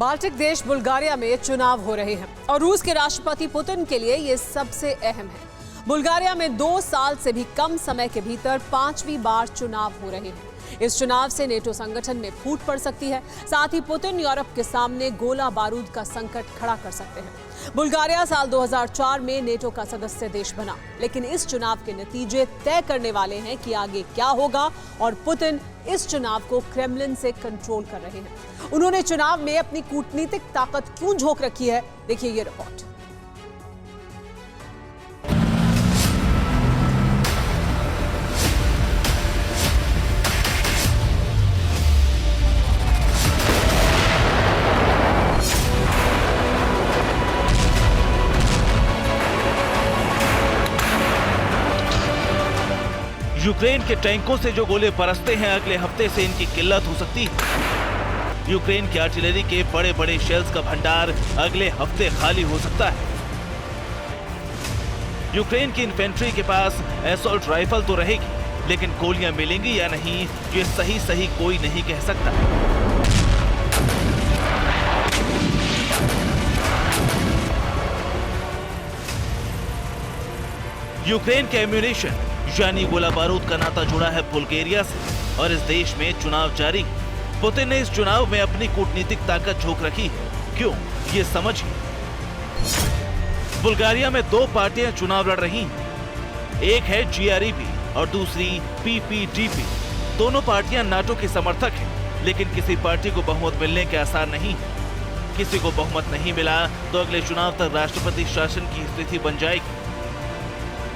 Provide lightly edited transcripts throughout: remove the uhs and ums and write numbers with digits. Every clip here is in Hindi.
बाल्टिक देश बुल्गारिया में चुनाव हो रहे हैं और रूस के राष्ट्रपति पुतिन के लिए ये सबसे अहम है। बुल्गारिया में 2 साल से भी कम समय के भीतर 5वीं बार चुनाव हो रहे हैं। इस चुनाव से नेटो संगठन में फूट पड़ सकती है। साथ ही पुतिन यूरोप के सामने गोला बारूद का संकट खड़ा कर सकते हैं। बुल्गारिया साल 2004 में नेटो का सदस्य देश बना, लेकिन इस चुनाव के नतीजे तय करने वाले हैं कि आगे क्या होगा और पुतिन इस चुनाव को क्रेमलिन से कंट्रोल कर रहे हैं। उन्होंने चुनाव में अपनी कूटनीतिक ताकत क्यों झोंक रखी है, देखिए ये रिपोर्ट। यूक्रेन के टैंकों से जो गोले बरसते हैं, अगले हफ्ते से इनकी किल्लत हो सकती है। यूक्रेन की आर्टिलरी के बड़े बड़े शेल्स का भंडार अगले हफ्ते खाली हो सकता है। यूक्रेन की इन्फेंट्री के पास असॉल्ट राइफल तो रहेगी, लेकिन गोलियां मिलेंगी या नहीं, ये सही कोई नहीं कह सकता। यूक्रेन के एम्यूनिशन यानी गोला बारूद का नाता जुड़ा है बुल्गारिया से और इस देश में चुनाव जारी है। पुतिन ने इस चुनाव में अपनी कूटनीतिक ताकत झोंक रखी है। क्यों, ये समझिए। बुल्गारिया में 2 पार्टियां चुनाव लड़ रही हैं। एक है जीआरईपी और दूसरी पीपीडीपी। दोनों पार्टियां नाटो की समर्थक हैं, लेकिन किसी पार्टी को बहुमत मिलने के आसार नहीं। किसी को बहुमत नहीं मिला तो अगले चुनाव तक राष्ट्रपति शासन की स्थिति बन जाएगी।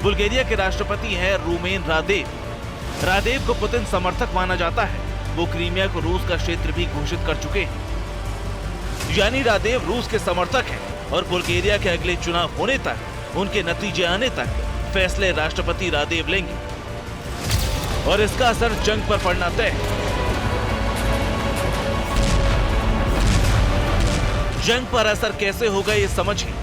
बुल्गारिया के राष्ट्रपति हैं रूमेन रादेव। रादेव को पुतिन समर्थक माना जाता है। वो क्रीमिया को रूस का क्षेत्र भी घोषित कर चुके हैं, यानी रादेव रूस के समर्थक हैं और बुल्गारिया के अगले चुनाव होने तक, उनके नतीजे आने तक फैसले राष्ट्रपति रादेव लेंगे और इसका असर जंग पर पड़ना तय है। जंग पर असर कैसे होगा, ये समझिए।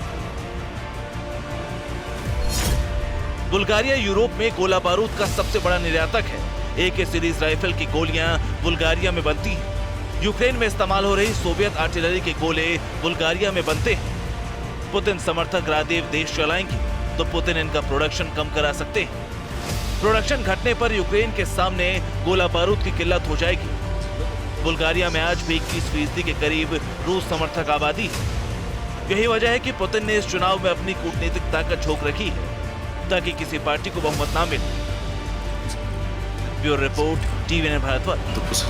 बुल्गारिया यूरोप में गोला बारूद का सबसे बड़ा निर्यातक है। AK सीरीज राइफल की गोलियां बुल्गारिया में बनती हैं। यूक्रेन में इस्तेमाल हो रही सोवियत आर्टिलरी के गोले बुल्गारिया में बनते हैं। पुतिन समर्थक रादेव देश चलाएंगे तो पुतिन इनका प्रोडक्शन कम करा सकते हैं। प्रोडक्शन घटने पर यूक्रेन के सामने गोला बारूद की किल्लत हो जाएगी। बुल्गारिया में आज भी 21% के करीब रूस समर्थक आबादी है। यही वजह है कि पुतिन ने इस चुनाव में अपनी कूटनीतिक ताकत झोंक रखी है ताकि किसी पार्टी को बहुमत ना मिले। Bureau report, TVN Bharatvarsh.